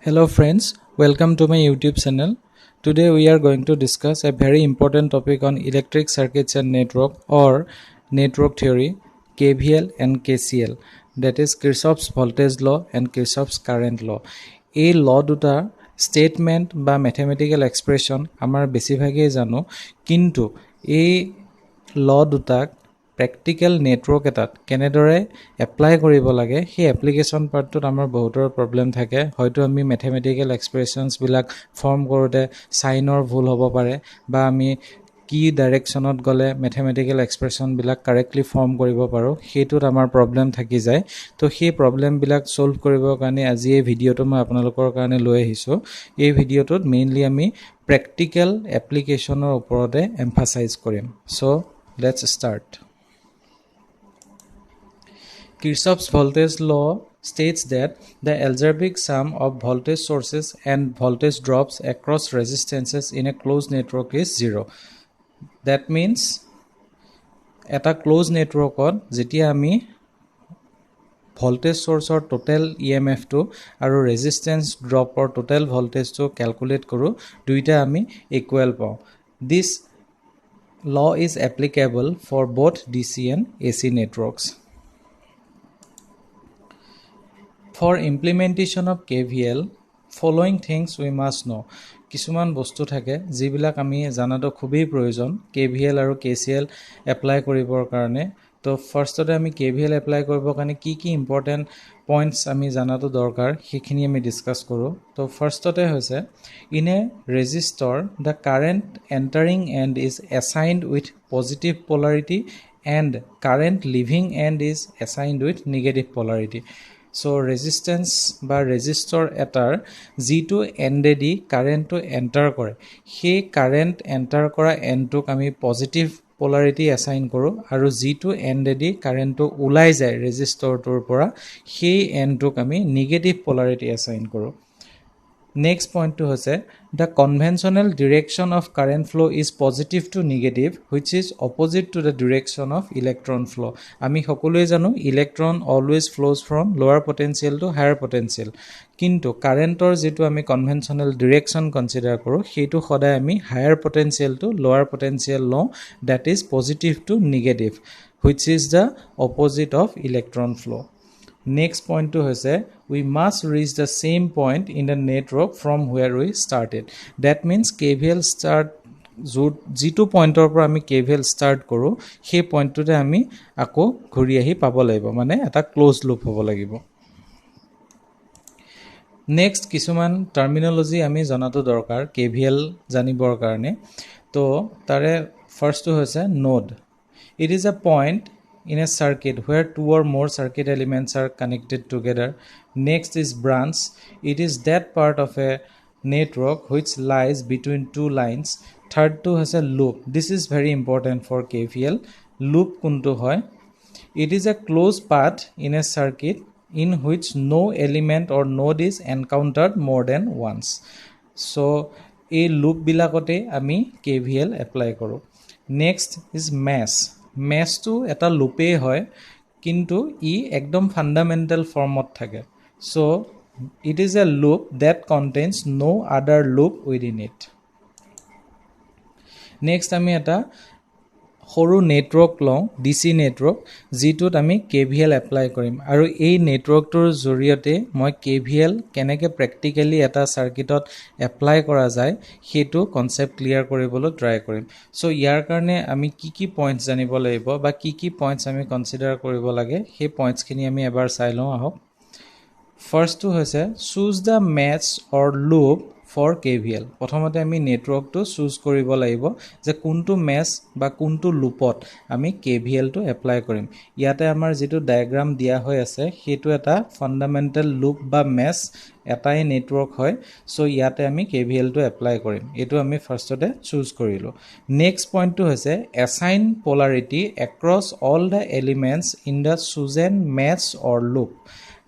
Hello friends, welcome to my YouTube channel. Today we are going to discuss a very important topic on electric circuits and network or network theory, KVL and KCL, that is Kirchhoff's voltage law and Kirchhoff's current law. A law দুটা statement বা mathematical expression আমাৰ বেছিভাগেই জানো, কিন্তু এই law দুটাক practical network এটাত কেনেদৰে এপ্লাই কৰিব লাগে সেই এপ্লিকেশ্যন পাৰ্টটোত আমাৰ বহুতৰ প্ৰব্লেম থাকে হয়তো আমি ম্যাথমেটিক্যাল এক্সপ্ৰেছনছ বিলাক ফৰ্ম কৰোতে সাইনৰ ভুল হ'ব পাৰে বা আমি কি ডাইৰেকশ্যনত গলে ম্যাথমেটিক্যাল এক্সপ্ৰেছন বিলাক কাৰেক্টলি ফৰ্ম কৰিব পাৰো হেতুত আমাৰ প্ৰব্লেম থাকি যায় তো সেই প্ৰব্লেম বিলাক সলভ কৰিবৰ কাৰণে আজি এই ভিডিওটো মই আপোনালোকৰ কাৰণে লৈ আহিছো এই ভিডিওটোত মেইনলি আমি প্ৰেক্টিকেল এপ্লিকেশ্যনৰ ওপৰতে এমফাসাইজ কৰিম so let's start Kirchhoff's voltage law states that the algebraic sum of voltage sources and voltage drops across resistances in a closed network is 0. That means at a closed network jetia ami voltage source or total EMF to aru resistance drop or total voltage to calculate koru duita ami equal pao. This law is applicable for both DC and AC networks. For implementation of KVL, following things we must know. কিছুমান বস্তু থাকে যিবিলাক আমি জানাটো খুবই প্ৰয়োজন KVL আৰু KCL apply কৰিবৰ কাৰণে তো ফাৰ্ষ্টতে আমি KVL এপ্লাই কৰিবৰ কাৰণে কি কি ইম্পৰ্টেন্ট পইণ্টস আমি জানাটো দৰকাৰ সেইখিনি আমি ডিসকাস কৰো তো ফাৰ্ষ্টতে হৈছে in a resistor the current entering end is assigned with positive polarity and current leaving end is assigned with negative polarity. So resistance বা resistor এটাৰ যিটো এন্ডেদি কাৰেন্টটো এন্টাৰ কৰে সেই কাৰেন্ট এন্টাৰ কৰা এন্ডটোক আমি পজিটিভ পোলাৰিটি অ্যাসাইন কৰো আৰু যিটো এন্ডেদি কাৰেন্টটো ওলাই যায় ৰেজিষ্টৰটোৰ পৰা সেই এন্ডটোক আমি নেগেটিভ পোলাৰিটি অ্যাসাইন কৰো Next point to hoise the conventional direction of current flow is positive to negative which is opposite to the direction of electron flow. Ami hokolue janu electron always flows from lower potential to higher potential. Kintu current or jetu ami conventional direction consider koru hetu khoday ami higher potential to lower potential lo that is positive to negative which is the opposite of electron flow. Next point to hoise we must reach the same point in the network from where we started. That means KVL start যিটো পইণ্টৰ পৰা আমি KVL start কৰো সেই পইণ্টটোতে আমি আকৌ ঘূৰি আহি পাব লাগিব মানে এটা ক্লোজ লুপ হ'ব লাগিব নেক্সট কিছুমান টাৰ্মিনোলজি আমি জনাটো দৰকাৰ KVL জানিবৰ কাৰণে তো তাৰে ফাৰ্ষ্টটো হৈছে node It is a point in a circuit where two or more circuit elements are connected together. Next is branch. It is that part of a network which lies between two lines. Third to has a loop. This is very important for KVL. Loop kuntu hoy. It is a closed path in a circuit in which no element or node is encountered more than once. So a loop bilakote ami KVL apply koru. Next is mesh. Mesh to eta loop hoy kintu e ekdom fundamental formot thake so it is a loop that contains no other loop within it next ami eta horu network long DC network jitut ami KVL apply korim aru ei network tor joriote moi KVL keneke practically eta circuit ot apply kora jay hetu concept clear koribolo try korim so yar karone ami ki points janibo laibo ba ki points ami consider koribo lage he points kini ami ebar sai lo ahok first to hoise choose the mesh or loop for KVL প্ৰথমতে আমি নেটৱৰ্কটো choose কৰিব লাগিব যে কোনটো মেশ বা কোনটো লুপত আমি KVL টো এপ্লাই কৰিম ইয়াতে আমাৰ যেটো ডায়াগ্ৰাম দিয়া হৈ আছে হেতু এটা ফান্ডামেন্টাল লুপ বা মেশ এটাই নেটৱৰ্ক হয় সো ইয়াতে আমি KVL টো এপ্লাই কৰিম এটো আমি ফাৰ্ষ্টতে চুজ কৰিলো নেক্সট পইণ্টটো হৈছে assign polarity across all the elements in the chosen mesh or loop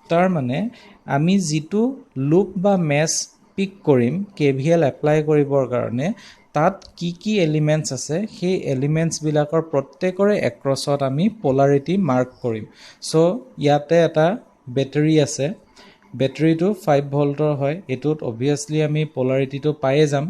তাৰ মানে আমি যেটো লুপ বা মেশ পিক কৰিম KVL এপ্লাই কৰিবৰ কাৰণে তাত কি এলিমেন্টস আছে সেই এলিমেন্টস বিলাকৰ প্ৰত্যেকৰে এক্ৰছত আমি পোলাৰিটি মাৰ্ক কৰিম সো ইয়াতে এটা ব্যাটাৰী আছে বেটাৰীটো 5 ভোল্টৰ হয় এটোত অবভিয়াসলি আমি পোলাৰিটিটো পায়ে যাম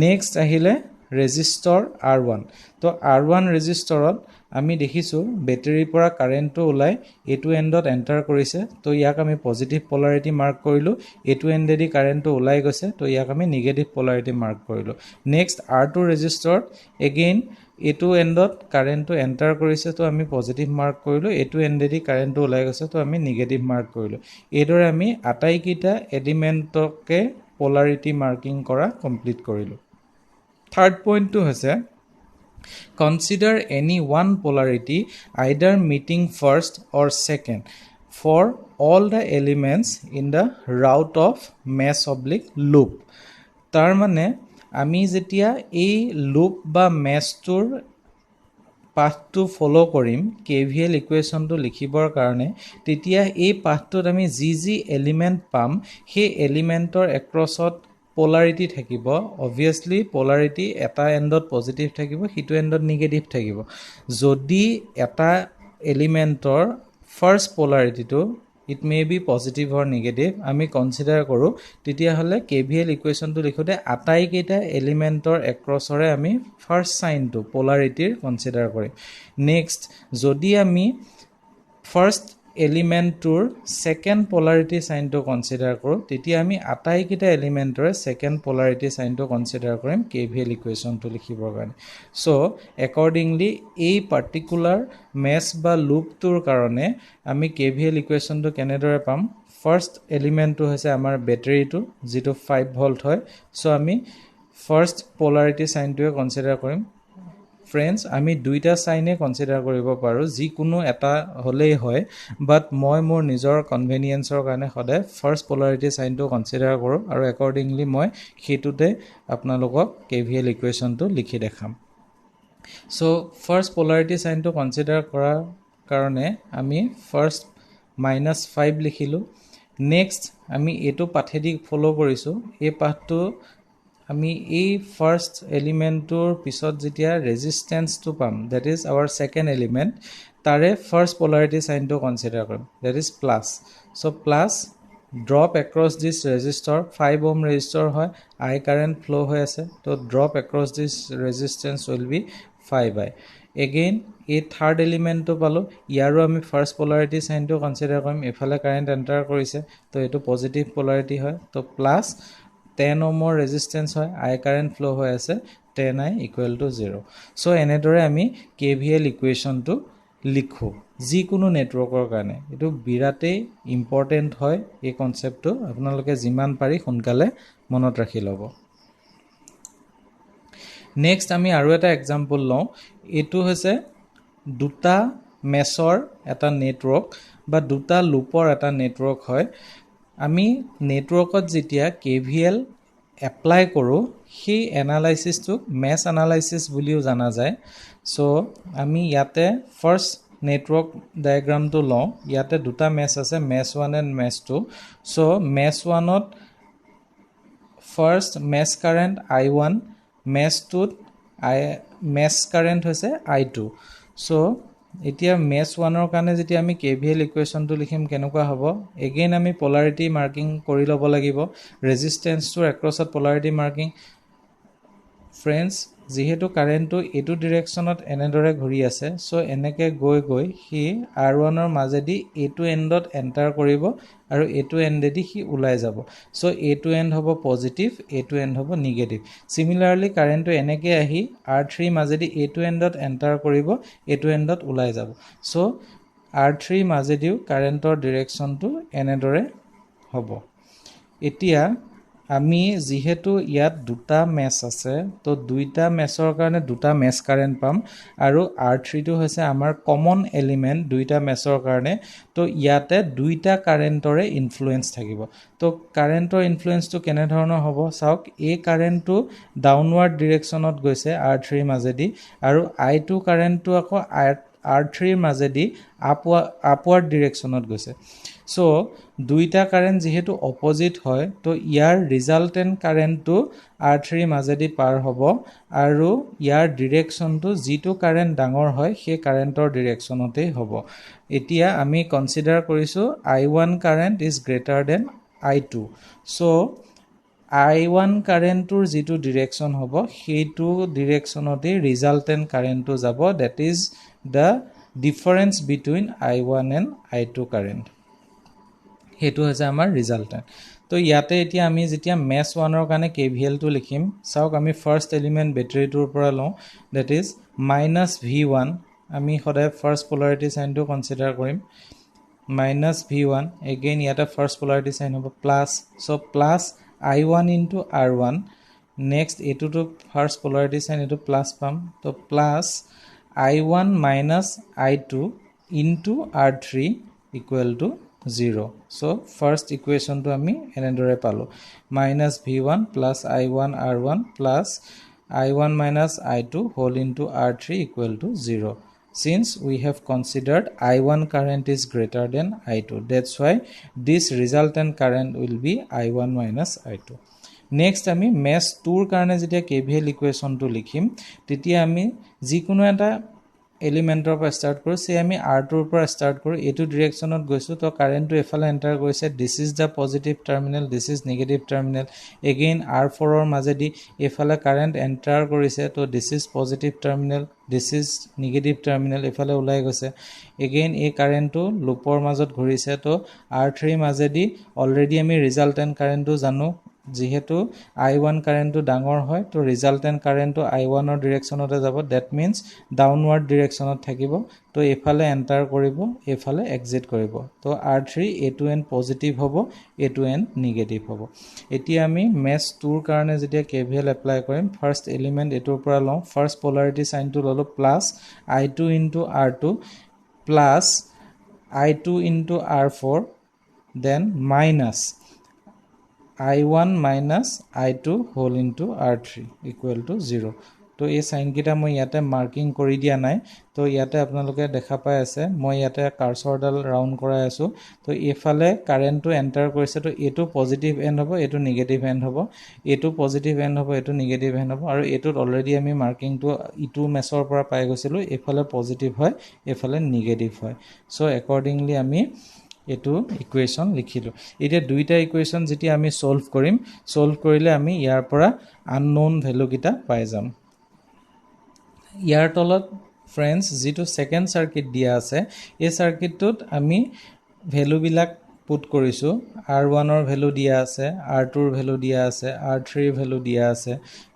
নেক্সট আহিলে ৰেজিস্টৰ R1 তো R1 ৰেজিস্টৰত আমি দেখিছো বেটাৰীৰ পৰা কাৰেন্টটো ওলাই এটো এন্ডত এন্টাৰ কৰিছে তো ইয়াক আমি পজিটিভ পোলাৰিটি মাৰ্ক কৰিলো এটো এন্ডেদি কাৰেন্টটো ওলাই গৈছে তো ইয়াক আমি নিগেটিভ পোলাৰিটি মাৰ্ক কৰিলো নেক্সট R2 ৰেজিস্টৰত এগেইন এটো এন্ডত কাৰেন্টটো এন্টাৰ কৰিছে তো আমি পজিটিভ মাৰ্ক কৰিলো এটো এন্ডেদি কাৰেন্টটো ওলাই গৈছে তো আমি নিগেটিভ মাৰ্ক কৰিলো এইদৰে আমি আটাইকিটা এলিমেন্টকে পোলাৰিটি মাৰ্কিং কৰা কমপ্লিট কৰিলো থাৰ্ড পইণ্টটো হৈছে consider any one polarity either meeting first or second for all the elements in the route of mesh oblique loop tar mane ami jetia ei loop ba mesh tur path to follow korim KVL equation to likhibor karone tetia ei path to ami ji element pam he elementor across ot polarity থাকিব obviously polarity এটা এন্ডত positive থাকিব হিটো এন্ডত negative থাকিব যদি এটা এলিমেন্টৰ first polarity to it may be positive or negative আমি consider কৰো তেতিয়া হলে KVL ইকুৱেচন টু লিখোতে আটাই কেইটা এলিমেন্টৰ এক্ৰছৰে আমি ফাৰ্স্ট সাইনটো পোলাৰিটিৰ কনসিডাৰ কৰিম নেক্সট যদি আমি ফাৰ্স্ট এলিমেন্টৰ সেকেন্ড পোলাৰিটি সাইনটো কনসিডাৰ কৰো তেতিয়া আমি আটাই কিটা এলিমেন্টৰে সেকেন্ড পোলাৰিটি সাইনটো কনসিডাৰ কৰিম KVL ইকুৱেচনটো লিখিবৰ কাৰণে সো একৰ্ডিংলি এই পাৰ্টিকুলাৰ মেশ বা লুপটোৰ কাৰণে আমি KVL ইকুৱেচনটো কেনেদৰে পাম ফাৰ্স্ট এলিমেন্টটো হৈছে আমাৰ বেটাৰীটো যেটো 5 ভোল্ট হয় সো আমি ফাৰ্স্ট পোলাৰিটি সাইনটোৱে কনসিডাৰ কৰিম फ्रेंड्स आमी दुईटा साइने कन्सिडर करिब पारो जी कोनो एटा हलेই হয় বাট মই মোৰ নিজৰ কনভেনিয়েন্সৰ কাৰণে সদায় ফাৰ্স্ট পোলাৰিটি সাইনটো কনসিডাৰ কৰো আৰু একৰ্ডিংলি মই হেতুতে আপোনালোকক KVL ইকুৱেচনটো লিখি দেখাম সো ফাৰ্স্ট পোলাৰিটি সাইনটো কনসিডাৰ কৰাৰ কাৰণে আমি ফাৰ্স্ট -5 লিখিলো নেক্সট আমি এটো পাথেদি ফলো কৰিছো এই পাথটো আমি এই ফাৰ্স্ট এলিমেন্টৰ পিছত যেতিয়া ৰেজিস্ট্যান্স টু পাম that is our second element তাৰে ফাৰ্স্ট পোলাৰিটি সাইনটো কনসিডাৰ কৰিম that is plus so plus drop across this resistor 5 ohm resistor হয় আই কাৰেন্ট ফ্লো হৈ আছে তো drop across this resistance will be 5i again এই থাৰ্ড এলিমেন্টটো পালো ইয়াৰো আমি ফাৰ্স্ট পোলাৰিটি সাইনটো কনসিডাৰ কৰিম এফালে কাৰেন্ট এন্টাৰ কৰিছে তো এটো পজিটিভ পোলাৰিটি হয় তো প্লাস 10 ohmৰ ৰেজিস্ট্যান্স হয় আই কাৰেন্ট ফ্লো হৈ আছে 10i = 0 সো এনেদৰে আমি KVL ইকুৱেচনটো লিখো যি কোনো নেটৱৰ্কৰ কাৰণে এটো বিৰাতে ইম্পৰ্টেন্ট হয় এই কনসেপ্টটো আপোনালোকে যিমান পাৰি সোনকালে মনত ৰাখি লব নেক্সট আমি আৰু এটা এক্সাম্পল লওঁ এটো হৈছে দুটা মেছৰ এটা নেটৱৰ্ক বা দুটা লুপৰ এটা নেটৱৰ্ক হয় আমি নেটৱৰ্কত যেতিয়া KVL এপ্লাই কৰো সেই এনালাইসিসটো মেশ এনালাইসিস বুলিও জানা যায় সো আমি ইয়াতে ফার্স্ট নেটৱৰ্ক ডায়াগ্ৰামটো লওঁ ইয়াতে দুটা মেশ আছে মেশ 1 এণ্ড মেশ 2 সো মেশ 1 ত ফার্স্ট মেশ কারেন্ট I1 মেশ 2 ত মেশ কারেন্ট হৈছে I2 সো এতিয়া মেশ 1 ৰ কাৰণে যেতিয়া আমি KVL ইকুৱেচনটো লিখিম কেনেকুৱা হ'ব এগেইন আমি পোলাৰিটি মাৰ্কিং কৰি ল'ব লাগিব ৰেজিস্ট্যান্সটোৰ এক্ৰছত পোলাৰিটি মাৰ্কিং फ्रेंड्स যেহেতু কাৰেন্টটো এটো ডাইৰেকচনত এনেদৰে ঘূৰি আছে সো এনেকে গৈ গৈ হি R1 ৰ মাজেদি এটো এন্ডত এন্টাৰ কৰিব আৰু এটো এন্ডেদি হি ওলাই যাব সো এটো এন্ড হ'ব পজিটিভ এটো এন্ড হ'ব নেগেটিভ সিমিলাৰলি কাৰেন্টটো এনেকে আহি R3 মাজেদি এটো এন্ডত এন্টাৰ কৰিব এটো এন্ডত ওলাই যাব সো R3 মাজেদিও কাৰেন্টৰ ডাইৰেকচনটো এনেদৰে হ'ব এতিয়া আমি যেহেতু ইয়াত দুটা মেশ আছে তো দুইটা মেশৰ কাৰণে দুটা মেশ কাৰেন্ট পাম আৰু R3 টো হৈছে আমাৰ কমন এলিমেন্ট দুইটা মেশৰ কাৰণে তো ইয়াতে দুইটা কাৰেন্টৰে ইনফ্লুয়েন্স থাকিব তো কাৰেন্টৰ ইনফ্লুয়েন্সটো কেনে ধৰণৰ হ'ব চাওক এই কাৰেন্টটো ডাউনৱাৰ্ড ডাইৰেকচনত গৈছে R3 মাজেদি আৰু I2 কাৰেন্টটো আকৌ R3 মাজেদি আপৱাৰ্ড ডাইৰেকচনত গৈছে সো দুইটা কাৰেন্ট যেহেতু অপোজিট হয় তো ইয়াৰ ৰিজাল্টেন্ট কাৰেন্টটো R3 মাজেদি পাৰ হ'ব আৰু ইয়াৰ ডিৰেকশ্যনটো যিটো কাৰেন্ট ডাঙৰ হয় সেই কাৰেন্টৰ ডিৰেকশ্যনতেই হ'ব এতিয়া আমি কনসিডাৰ কৰিছো I1 current is greater than I2 so I1 কাৰেন্টৰ যেটো ডিৰেকশ্যন হ'ব সেইটো ডিৰেকশ্যনতে ৰিজাল্টেন্ট কারেন্টটো যাব that is the difference between I1 and I2 current হেতু হৈছে আমাৰ ৰিজাল্টেন্ট তো ইয়াতে এতিয়া আমি যেতিয়া মেশ 1 ৰ কাৰণে KVL টো লিখিম চাওক আমি ফাৰ্স্ট এলিমেন্ট বেটাৰিটোৰ পৰা লওঁ দ্যাট ইজ -V1 আমি সদায় ফাৰ্স্ট পোলাৰিটি সাইনটো কনসিডাৰ কৰিম -V1 again ইয়াতে ফাৰ্স্ট পোলাৰিটি সাইন হ'ব plus so plus I1 into R1 next এটো তো ফাৰ্স্ট পোলাৰিটি সাইন এটো প্লাস পাম তো plus I1 minus I2 into R3 equal to 0. So, first equation to ami enedore palo. Minus V1 plus I1 R1 plus I1 minus I2 whole into R3 equal to 0. Since we have considered I1 current is greater than I2. That's why this resultant current will be I1 minus I2. Next আমি mesh 2 ৰ কাৰণে যেতিয়া KVL ইকুৱেচন টো লিখিম তেতিয়া আমি যিকোনো এটা এলিমেন্টৰ পৰা স্টাৰ্ট কৰো সে আমি R2 ৰ পৰা স্টাৰ্ট কৰো এটো ডিৰেকশ্যনত গৈছো তো কাৰেন্টটো এফালে এন্টাৰ কৰিছে this is the positive terminal this is negative terminal again R4 ৰ মাজেদি এফালে কাৰেন্ট এন্টাৰ কৰিছে তো this is positive terminal this is negative terminal এফালে ওলাই গৈছে এগেইন এই কাৰেন্টটো লুপৰ মাজত ঘূৰিছে তো R3 মাজেদি অলৰেডি আমি ৰিজাল্টেন্ট কাৰেন্টটো জানো যেহেতু I1 কাৰেন্টটো ডাঙৰ হয় তো ৰিজাল্টেন্ট কাৰেন্টটো I1 ৰ ডিৰেকশ্যনতে যাব দ্যাট মিন্স ডাউনৱাৰ্ড ডিৰেকশ্যনত থাকিব তো এফালে এন্টাৰ কৰিব এফালে এক্সিট কৰিব তো R3 A2n পজিটিভ হ'ব A2n নেগেটিভ হ'ব এতিয়া আমি মেশ 2 ৰ কাৰণে যেতিয়া KVL এপ্লাই কৰিম ফাৰ্স্ট এলিমেন্ট এটোৰ পৰা লওঁ ফাৰ্স্ট পোলাৰিটি সাইনটো ললো plus I2 into R2 plus I2 into R4 then minus I1 minus I2 whole into R3 equal to 0 তো এই সাইন কিটা মই ইয়াতে মার্কিং কৰি দিয়া নাই তো ইয়াতে আপোনালোকে দেখা পাই আছে মই ইয়াতে কাৰ্সৰডাল ৰাউন্ড কৰাই আছো তো এফালে কাৰেন্টটো এন্টাৰ কৰিছে তো এটো পজিটিভ এন্ড হ'ব এটো নেগেটিভ এন্ড হ'ব এটো পজিটিভ এন্ড হ'ব এটো নেগেটিভ এন্ড হ'ব আৰু এটোত অলৰেডি আমি মাৰ্কিংটো ইটো মেছৰ পৰা পাই গৈছিলো এফালে পজিটিভ হয় এফালে নেগেটিভ হয় সো একৰ্ডিংলি আমি এটো ইকুৱেচন লিখিলো এতিয়া দুইটা ইকুৱেচন যেতি আমি সলভ কৰিলে আমি ইয়াৰ পৰা আননোন ভ্যালু কিটা পাই যাম ইয়াৰ তলত ফ্ৰেন্ডস যেটো সেকেন্ড সাৰ্কিট দিয়া আছে এই সাৰ্কিটটোত আমি ভ্যালু বিলাক পুট কৰিছো R1 ৰ ভ্যালু দিয়া আছে R2 ৰ ভ্যালু দিয়া আছে R3 ৰ ভ্যালু দিয়া আছে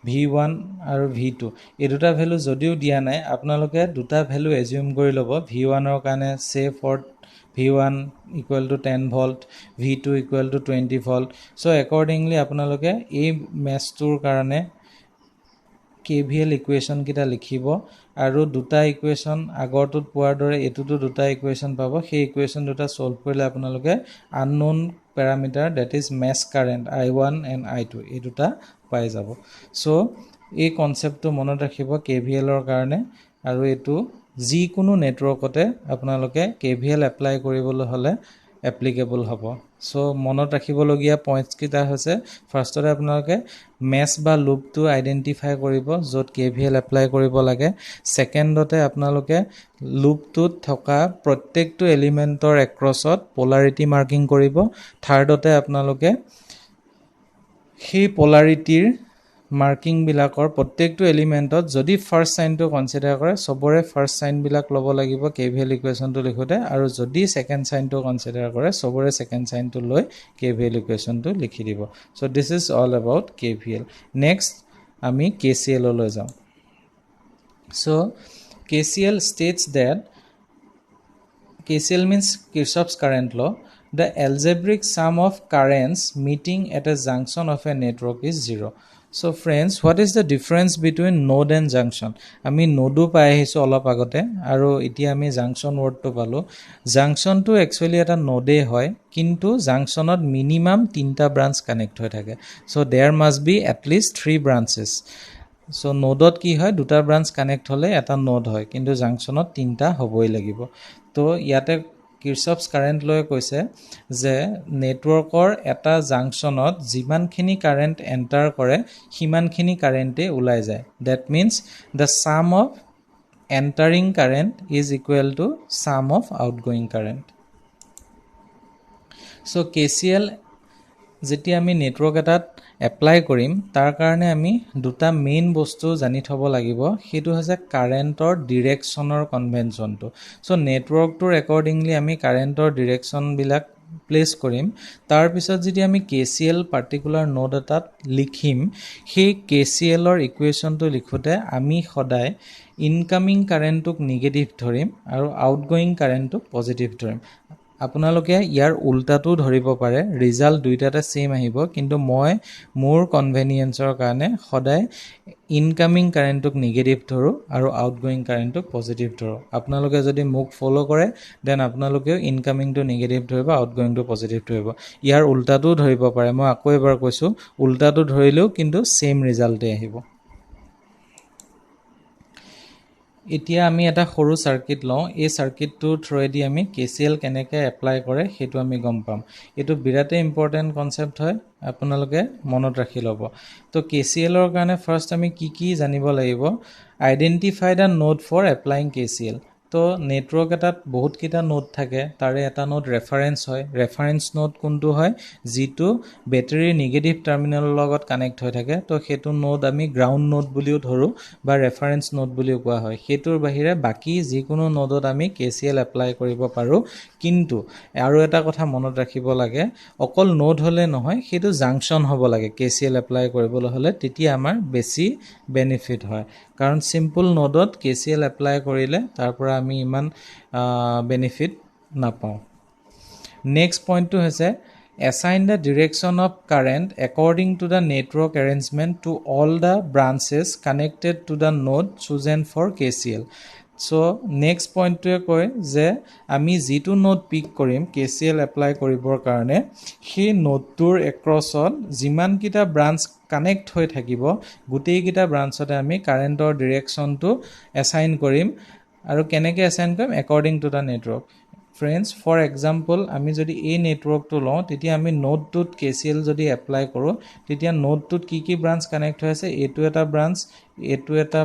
V1 আৰু V2 এই দুটা ভ্যালু যদিও দিয়া নাই আপোনালোকে দুটা ভ্যালু এজিউম কৰি লব V1 ৰ কাৰণে সে for V1 equal to 10 volt V2 equal to 20 volt so accordingly আপোনালোকে এই মেশ 2 ৰ কাৰণে KVL ইকুৱেচন কিটা লিখিব আৰু দুটা ইকুৱেচন আগৰটোত পোৱাৰ দৰে এটোটো দুটা ইকুৱেচন পাব সেই ইকুৱেচন দুটা সলভ কৰিলে আপোনালোকে আননোন প্যাৰামিটাৰ দ্যাট ইজ মেশ কারেন্ট I1 and I2 এই দুটা পাই যাব সো এই কনসেপ্টটো মনত ৰাখিব KVL ৰ কাৰণে আৰু এটো যিকোনো নেটৱৰ্কতে আপোনালোকে KVL এপ্লাই কৰিবলৈ হলে এপ্লিকেবল হ'ব সো মনত ৰাখিবলগীয়া পইণ্টছ কিটা হৈছে ফাৰ্ষ্টতে আপোনালোকে মেশ বা লুপটো আইডেন্টিফাই কৰিব যত KVL এপ্লাই কৰিব লাগে সেকেন্ডতে আপোনালোকে লুপটোত থকা প্ৰত্যেকটো এলিমেন্টৰ এক্ৰছত পোলাৰিটি মাৰ্কিং কৰিব থাৰ্ডতে আপোনালোকে সেই পোলাৰিটিৰ মাৰ্কিং বিলাকৰ প্ৰত্যেকটো এলিমেন্টত যদি ফাৰ্স্ট সাইনটো কনসিডাৰ কৰে সবৰে ফাৰ্স্ট সাইন বিলাক লব লাগিব KVL ইকুৱেচনটো লিখোতে আৰু যদি সেকেন্ড সাইনটো কনসিডাৰ কৰে সবৰে সেকেন্ড সাইনটো লৈ KVL ইকুৱেচনটো লিখি দিব so this is all about KVL next আমি KCL লৈ যাম so KCL states that KCL means Kirchhoff's current law the algebraic sum of currents meeting at a junction of a network is 0 So friends, what is the difference between node and junction? আমি নোডো পাই আহিছো অলপ আগতে আৰু এতিয়া আমি junction word টো পালো junction টো actually এটা নোডে হয় কিন্তু junctionত minimum 3টা ব্রাঞ্চ কানেক্ট হৈ থাকে so there must be at least 3 branches so নোডত কি হয় দুটা ব্রাঞ্চ কানেক্ট হলে এটা নোড হয় কিন্তু junctionত 3টা হবই লাগিব তো ইয়াতে কিৰচফছ কাৰেণ্ট লৈ কৈছে যে নেটৱৰ্কৰ এটা জাংচনত যিমানখিনি কাৰেণ্ট এণ্টাৰ কৰে সিমানখিনি কাৰেণ্টে ওলাই যায় that means the sum of entering current is equal to some of outgoing current so KCL যেতিয়া আমি নেটৱৰ্ক এটাত এপ্লাই কৰিম তাৰ কাৰণে আমি দুটা মেইন বস্তু জানি থব লাগিব সেইটো হৈছে কাৰেণ্টৰ ডিৰেকচনৰ কনভেনচনটো সো নেটৱৰ্কটোৰ একৰ্ডিংলি আমি কাৰেণ্টৰ ডিৰেকচন বিলাক প্লেস কৰিম তাৰ পিছত যদি আমি KCL পাৰ্টিকুলাৰ নোড এটাত লিখিম সেই KCL ৰ ইকুৱেচনটো লিখোতে আমি সদায় ইনকামিং কাৰেণ্টক নেগেটিভ ধৰিম আৰু আউটগোয়িং কাৰেণ্টক পজিটিভ ধৰিম আপোনালোকে ইয়াৰ উল্টাটো ধৰিব পাৰে ৰিজাল্ট দুইটাতে সেম আহিব কিন্তু মই মোৰ কনভেনিয়েন্সৰ কাৰণে সদায় ইনকামিং কাৰেণ্টক নেগেটিভ ধৰো আৰু আউটগোয়িং কাৰেণ্টক পজিটিভ ধৰো আপোনালোকে যদি মোক ফলো কৰে দেন আপোনালোকেও ইনকামিংটো নেগেটিভ ধৰিব আউটগোয়িংটো পজিটিভ ধৰিব ইয়াৰ উল্টাটো ধৰিব পাৰে মই আকৌ এবাৰ কৈছো উল্টাটো ধৰিলেও কিন্তু সেম ৰিজাল্টে আহিব এতিয়া আমি এটা সৰু সাৰ্কিট লওঁ এই সাৰ্কিটটো থ্ৰুৱেদি আমি KCL কেনেকৈ এপ্লাই কৰে সেইটো আমি গম পাম এটো বিৰাতে ইম্পৰ্টেন্ট কনসেপ্ট হয় আপোনালোকে মনত ৰাখি ল'ব তো KCL ৰ কাৰণে ফাৰ্স্ট আমি কি জানিব লাগিব identify the node for applying KCL তো নেটৱৰ্ক এটাত বহুত কিটা নোড থাকে তাৰে এটা নোড ৰেফাৰেন্স হয় ৰেফাৰেন্স নোড কোনটো হয় যেটো বেটাৰীৰ নেগেটিভ টাৰ্মিনালৰ লগত কানেক্ট হৈ থাকে তো হেতু নোড আমি গ্ৰাউণ্ড নোড বুলিও ধৰো বা ৰেফাৰেন্স নোড বুলিও কোৱা হয় হেতুৰ বাহিৰে বাকি যিকোনো নোডত আমি KCL এপ্লাই কৰিব পাৰো কিন্তু আৰু এটা কথা মনত ৰাখিব লাগে অকল নোড হলে নহয় হেতু জাংচন হ'ব লাগে KCL এপ্লাই কৰিবলৈ হলে তেতিয়া আমাৰ বেছি বেনিফিট হয় কাৰণ সিম্পল নোডত KCL এপ্লাই কৰিলে তাৰ পৰা আমি ইমান বেনিফিট নাপাওঁ নেক্সট পইণ্টটো হৈছে assign the direction of current according to the network arrangement to all the branches connected to the node chosen for KCL so next point to কয় যে আমি যেটো নোড পিক কৰিম KCL এপ্লাই কৰিবৰ কাৰণে সেই নোডটোৰ এক্ৰছত যিমান কিটা ব্ৰাঞ্চ কানেক্ট হৈ থাকিব গোটেই কিটা ব্ৰাঞ্চতে আমি কাৰেণ্টৰ ডিৰেকচনটো এছাইন কৰিম আৰু কেনেকৈ এছাইন কৰিম according to the network friends for example আমি যদি এই নেটৱৰ্কটো লওঁ তেতিয়া আমি নোডটোত KCL যদি এপ্লাই কৰো তেতিয়া নোডটোত কি ব্ৰাঞ্চ কানেক্ট হৈ আছে এটো এটা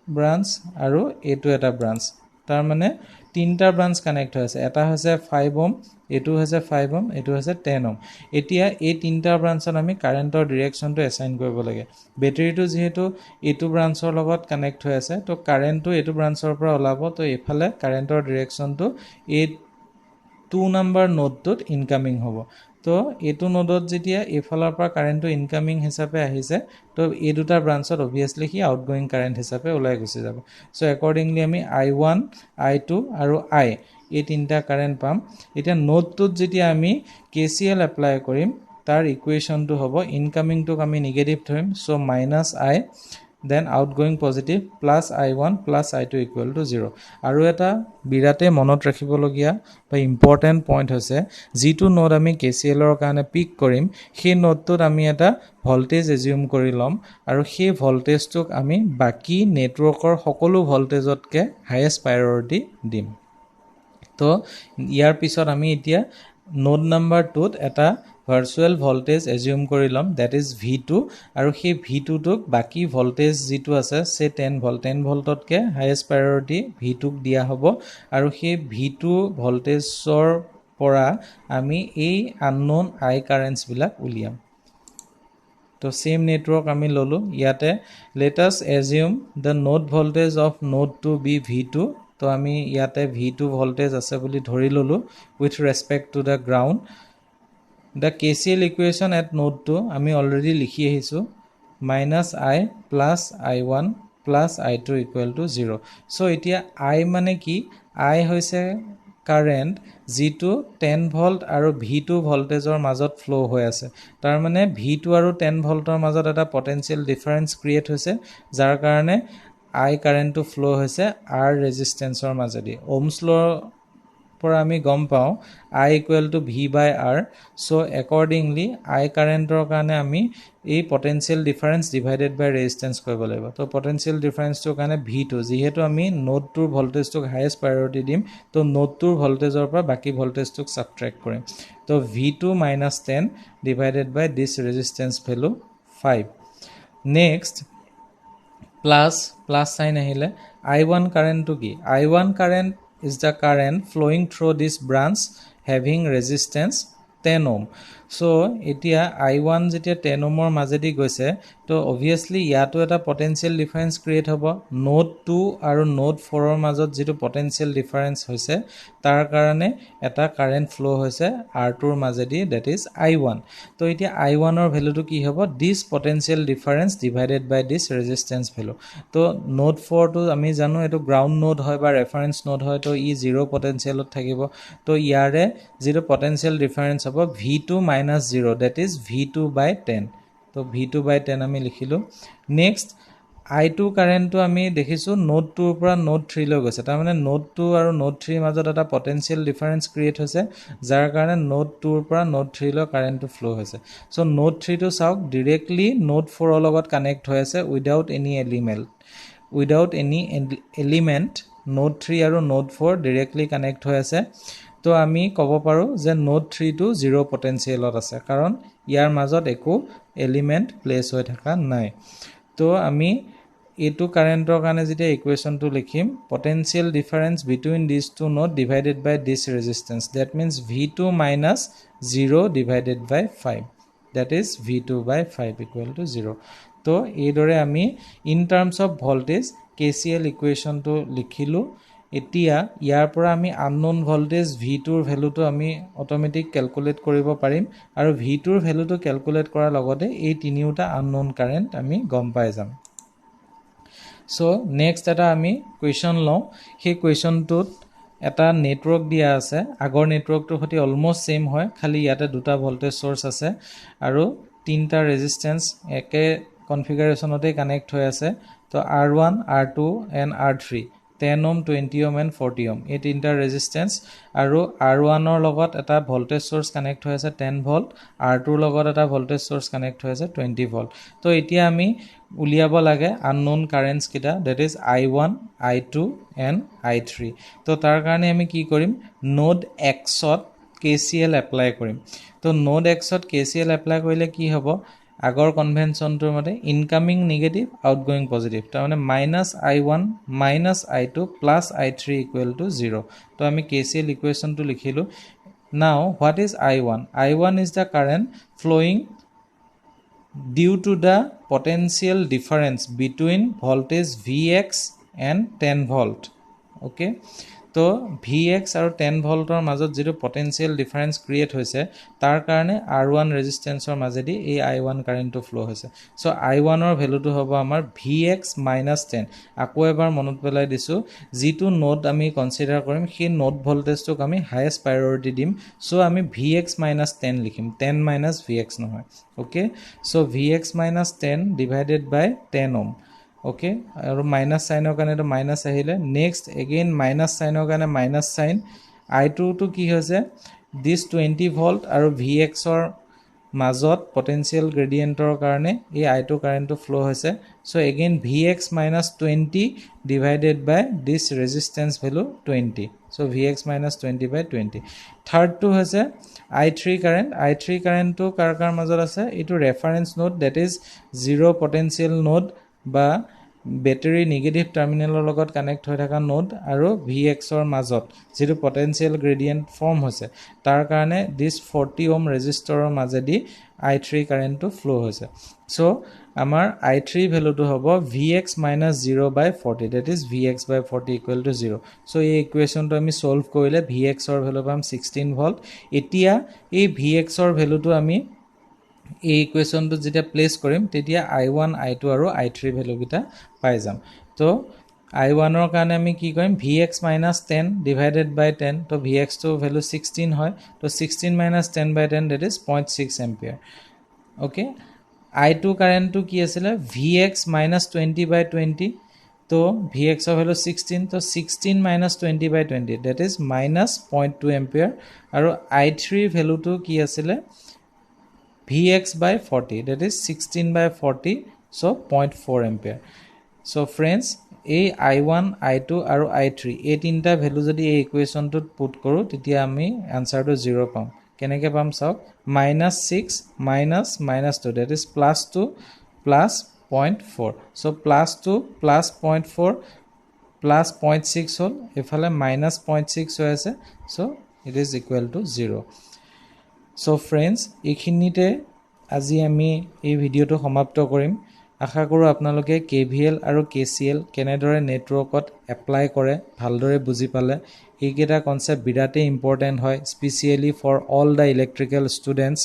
ব্ৰাঞ্চ আৰু এটো এটা ব্ৰাঞ্চ তাৰ মানে তিনটা ব্ৰাঞ্চ কানেক্ট হৈ আছে এটা হৈছে 5 ওহম এটো হৈছে 5 ওহম এটো হৈছে 10 ওহম এতিয়া এই তিনটা ব্ৰাঞ্চত আমি কাৰেণ্টৰ ডিৰেকচনটো এছাইন কৰিব লাগে বেটাৰীটো যেহেতু এটো ব্ৰাঞ্চৰ লগত কানেক্ট হৈ আছে তো কাৰেণ্টটো এটো ব্ৰাঞ্চৰ পৰা ওলাব তো এফালে কাৰেণ্টৰ ডিৰেকচনটো এই 2 নাম্বাৰ নোডটোত ইনকামিং হ'ব তো এটো নোডত যেতিয়া এফালৰ পৰা কাৰেণ্টটো ইনকামিং হিচাপে আহিছে তো এই দুটা ব্ৰাঞ্চত obviously কি আউটগোয়িং কাৰেণ্ট হিচাপে ওলাই গুচি যাব সো accordingly আমি I1 I2 আৰু I এই তিনটা কাৰেণ্ট পাম এতিয়া নোডটোত যেতিয়া আমি KCL এপ্লাই কৰিম তাৰ ইকুৱেচনটো হ'ব ইনকামিংটোক আমি নেগেটিভ ধৰিম so -I then outgoing positive plus I1 plus I2 equal to 0 আৰু এটা বিৰাতে মনত ৰাখিবলগীয়া বা ইম্পৰ্টেন্ট পইণ্ট হৈছে যেটো নোড আমি KCL ৰ কাৰণে পিক কৰিম সেই নোডটোত আমি এটা ভোল্টেজ এজিউম কৰি লম আৰু সেই ভোল্টেজটোক আমি বাকি নেটৱৰ্কৰ সকলো ভোল্টেজতকে হাইয়েষ্ট প্ৰায়োৰিটি দিম তো ইয়াৰ পিছত আমি এতিয়া নোড নাম্বাৰ 2ত এটা ভাৰ্চুৱেল ভোল্টেজ এজিউম কৰি লম দ্যাট ইজ V2 আৰু সেই V2 টোক বাকি ভোল্টেজ যেটো আছে সে 10 ভোল্টতকে হাইয়েষ্ট প্ৰায়োৰিটি V2 ক দিয়া হ'ব আৰু সেই V2 ভোল্টেজৰ পৰা আমি এই আননোন I কাৰেন্টছ বিলাক উলিয়াম তো সেম নেটৱৰ্ক আমি ললো ইয়াতে let us assume the node voltage of node 2 be V2 তো আমি ইয়াতে V2 ভোল্টেজ আছে বুলি ধৰি ললো with respect to the ground the KCL equation at node 2 আমি already লিখি আহিছো -I plus I1 plus I2 equal to 0 so এতিয়া I মানে কি I হৈছে কারেন্ট যেটো 10 ভোল্ট আৰু V2 ভোল্টেজৰ মাজত ফ্লো হৈ আছে তাৰ মানে V2 আৰু 10 ভোল্টৰ মাজত এটা পটেনশিয়াল ডিফাৰেন্স ক্ৰিয়েট হৈছে যাৰ কাৰণে I কাৰেন্টটো ফ্লো হৈছে R ৰেজিস্ট্যান্সৰ মাজেদি ওহমছ ল পৰা আমি গম পাওঁ I equal to V by R. So accordingly I কাৰেণ্টৰ কাৰণে আমি এই potential difference divided by resistance কৰিব লাগিব তো potential difference টো কাৰণে V2 যেহেতু আমি নোড 2 ৰ ভোল্টেজটোক হাইয়েষ্ট প্ৰায়োৰিটি দিম তো নোড 2 ৰ ভোল্টেজৰ পৰা বাকি ভোল্টেজটোক সাবট্ৰেক্ট কৰিম তো V2 - 10 divided by this resistance value 5 next plus sign ahile I1 current to ki I1 current is the current flowing through this branch having resistance 10 ohm so etia I1 jetia 10 ohm or majedi goise to obviously yato eta potential difference create hobo node 2 aru node 4 or majot jeto potential difference hoise tar karone eta current flow hoise R2 or majedi that is I1 to etia I1 or value to ki hobo this potential difference divided by this resistance value to node 4 to ami janu eto ground node hoy ba reference node hoy to e zero potential ot thakibo to iare zero potential difference hobo V2 - 0 that is V2 by 10 তো V2 by 10 আমি লিখিলো next I2 current তো আমি দেখিছো node 2 ৰ পৰা node 3 লৈ গৈছে তাৰ মানে নোড 2 আৰু নোড 3 ৰ মাজত এটা পটেনশিয়াল ডিফাৰেন্স ক্ৰিয়েট হৈছে যাৰ কাৰণে নোড 2 ৰ পৰা নোড 3 লৈ কাৰেন্টটো ফ্লো হৈছে সো নোড 3 টো চাওক ডাইৰেক্টলি নোড 4 ৰ লগত কানেক্ট হৈ আছে উইদাউট এনি এলিমেন্ট নোড 3 আৰু নোড 4 ডাইৰেক্টলি কানেক্ট হৈ আছে তো আমি ক'ব পাৰো যে নোড 3 টো জিৰো পটেনশিয়ালত আছে কাৰণ ইয়াৰ মাজত একো এলিমেন্ট প্লেস হৈ থকা নাই তো আমি এটো কাৰেন্টৰ কাৰণে যেতিয়া ইকুৱেচনটো লিখিম potential difference between these two node divided by this resistance that means V2 - 0 divided by 5 that is V2 by 5 equal to 0 তো এই দৰে আমি in terms of voltage KCL ইকুৱেচনটো লিখিলো এতিয়া ইয়াৰ পৰা আমি unknown voltage V2 ৰ ভ্যালুটো আমি অটোমেটিক ক্যালকুলেট কৰিব পাৰিম আৰু V2 ৰ ভ্যালুটো ক্যালকুলেট কৰাৰ লগতে এই তিনিওটা unknown কাৰেন্ট আমি গম পাই যাম সো নেক্সট এটা আমি কোৱেশ্চন লওঁ সেই কোৱেশ্চনটোত এটা নেটৱৰ্ক দিয়া আছে আগৰ নেটৱৰ্কটোৰ সৈতে অলমোস্ট সেম হয় খালি ইয়াতে দুটা ভোল্টেজ সোৰ্স আছে আৰু তিনটা ৰেজিস্ট্যান্স একে কনফিগাৰেশনতে কানেক্ট হৈ আছে তো R1 R2 and R3 10 ohm 20 ohm and 40 ohm এই তিনটা ৰেজিস্ট্যান্স আৰু R1 ৰ লগত এটা ভোল্টেজ সোৰ্স কানেক্ট হৈ আছে 10 ভোল্ট R2 ৰ লগত এটা ভোল্টেজ সোর্স কানেক্ট হৈ আছে 20 ভোল্ট তো এতিয়া আমি উলিয়াব লাগে unknown currents কিটা that is I1 I2 and I3 তো তাৰ কাৰণে আমি কি কৰিম নোড X ত KCL এপ্লাই কৰিম তো নোড X ত KCL এপ্লাই কৰিলে কি হ'ব আগৰ কনভেনশনটোৰ মতে ইনকামিং নেগেটিভ আউটগোইং পজিটিভ তাৰ মানে -I1 -I2 +I3 = 0 তো আমি KCL ইকুৱেচনটো লিখিলো now what is I1 I1 is the current flowing due to the potential difference between voltage Vx and 10 volt okay তো Vx আৰু 10 ভোল্টৰ মাজত যেটো পটেনশিয়াল ডিফাৰেন্স ক্ৰিয়েট হৈছে তাৰ কাৰণে R1 ৰেজিস্ট্যান্সৰ মাজেদি এই I1 কাৰেন্টটো ফ্লো হৈছে সো I1 ৰ ভ্যালুটো হ'ব আমাৰ Vx - 10 আকৌ এবাৰ মনত পেলাই দিছো যেটো নোড আমি কনসিডাৰ কৰিম সেই নোড ভোল্টেজটোক আমি হাইয়েষ্ট প্ৰায়োৰিটি দিম সো আমি Vx - 10 লিখিম 10 - Vx নহয় okay so Vx - 10 divided by 10 ohm okay আৰু মাইনাস সাইনৰ কাৰণে তো মাইনাস আহিলে নেক্সট এগেইন মাইনাস সাইনৰ কাৰণে মাইনাস সাইন I2 তো কি হৈছে this 20 ভোল্ট আৰু Vx ৰ মাজত পটেনশিয়াল গ্ৰেডিয়েন্টৰ কাৰণে এই I2 কাৰেন্টটো ফ্লো হৈছে so again Vx - 20 divided by this resistance value 20 so Vx - 20 by 20 third two হৈছে I3 কাৰেন্ট তো কাৰ মাজত আছে এটো reference node that is zero potential node বা ব্যাটাৰি নেগেটিভ টাৰ্মিনেলৰ লগত কানেক্ট হৈ থকা নোড আৰু Vx ৰ মাজত যেটো পটেনশিয়াল গ্ৰেডিয়েন্ট ফৰ্ম হৈছে তাৰ কাৰণে this 40 ohm ৰেজিষ্টৰৰ মাজেদি I3 কাৰেন্টটো ফ্লো হৈছে সো আমাৰ I3 ভ্যালুটো হ'ব Vx - 0 by 40 that is Vx by 40 = 0 so এই ইকুৱেচনটো আমি সলভ কৰিলে Vx ৰ ভ্যালু পাম 16 ভোল্ট এতিয়া এই Vx ৰ ভ্যালুটো আমি এই ইকুৱেচনটো যেতিয়া প্লেস কৰিম তেতিয়া I1 I2 আৰু I3 ভ্যালু কিটা পাই যাম তো I1 ৰ কাৰণে আমি কি কৰিম Vx - 10 divided by 10 তো Vx তো ভ্যালু 16 হয় তো 16 - 10 by 10 that is 0.6 ampere okay I2 কাৰেন্টটো কি আছিল Vx - 20 by 20 তো Vx of value 16 তো 16 minus 20 by 20 that is minus 0.2 ampere আৰু I3 value to কি আছিলে Vx by 40 that is 16 by 40 so 0.4 ampere so friends এই I1 I2 আৰু I3 এই তিনটা ভ্যালু যদি এই ইকুৱেশ্যনটোত পুট কৰো তেতিয়া আমি আনসাৰটো 0 পাম কেনেকৈ পাম চাওক -6 -2 that is +2 plus 0.4 so +2 plus 0.4 plus 0.6 হল এফালে -0.6 হৈ আছে so it is equal to 0 so friends এইখিনিতে আজি আমি এই ভিডিওটো সমাপ্ত কৰিম আশা কৰো আপোনালোকে KVL আৰু KCL কেনেদৰে নেটৱৰ্কত এপ্লাই কৰে ভালদৰে বুজি পালে এইকেইটা কনসেপ্ট বিৰাতে ইম্পৰ্টেন্ট হয় specially for all the electrical students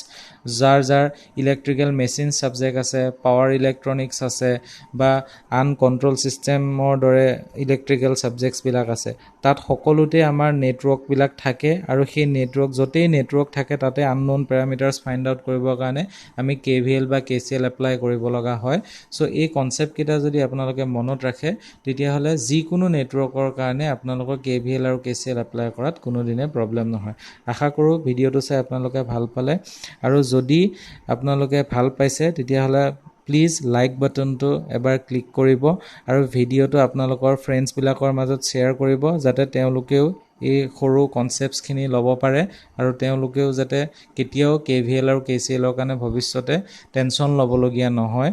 যাৰ ইলেক্ট্ৰিক্যাল মেচিন সাবজেক্ট আছে পাৱাৰ ইলেক্ট্ৰনিক্স আছে বা আন কন্ট্ৰোল সিস্টেমৰ দৰে ইলেক্ট্ৰিক্যাল সাবজেক্টস বিলাক আছে তাত সকলোতে আমাৰ নেটৱৰ্ক বিলাক থাকে আৰু সেই নেটৱৰ্ক যতেই নেটৱৰ্ক থাকে তাতে আননোন প্যাৰামিটাৰস ফাইন্ড আউট কৰিবৰ কাৰণে আমি KVL বা KCL এপ্লাই কৰিব লগা হয় সো এই কনসেপ্ট কিটা যদি আপোনালোকে মনত ৰাখে তেতিয়া হলে যিকোনো নেটৱৰ্কৰ কাৰণে আপোনালোকৰ KVL আৰু KCL এপ্লাই কৰাত কোনো দিনে প্ৰবলেম নহয় আশা কৰো ভিডিওটো চাই আপোনালোকে ভাল পালে আৰু যদি আপোনালোকে ভাল পাইছে তেতিয়া হলে প্লিজ লাইক বাটনটো এবাৰ ক্লিক কৰিব আৰু ভিডিওটো আপোনালোকৰ ফ্ৰেণ্ডছ বিলাকৰ মাজত শেয়াৰ কৰিব যাতে তেওঁলোকেও এই সৰু কনসেপ্টছ খিনি ল'ব পাৰে আৰু তেওঁলোকেও যাতে কেতিয়াও KVL আৰু KCL ৰ কাৰণে ভৱিষ্যতে টেনচন ল'বলগীয়া নহয়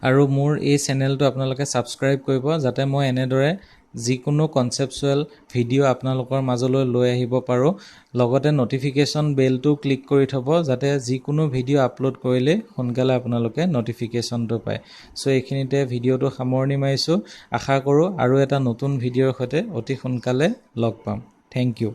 আৰু মোৰ এই চেনেলটো আপোনালোকে সাবস্ক্ৰাইব কৰিব যাতে মই এনেদৰে যিকোনো কনসেপচুৱেল ভিডিও আপোনালোকৰ মাজলৈ লৈ আহিব পাৰো লগতে নটিফিকেশন বেলটো ক্লিক কৰি থব যাতে যিকোনো ভিডিও আপলোড কৰিলে সোনকালে আপোনালোকে নটিফিকেশনটো পায় সো এইখিনিতে ভিডিওটো সামৰণি মাৰিছো আশা কৰো আৰু এটা নতুন ভিডিওৰ সৈতে অতি সোনকালে লগ পাম থ্যাংক ইউ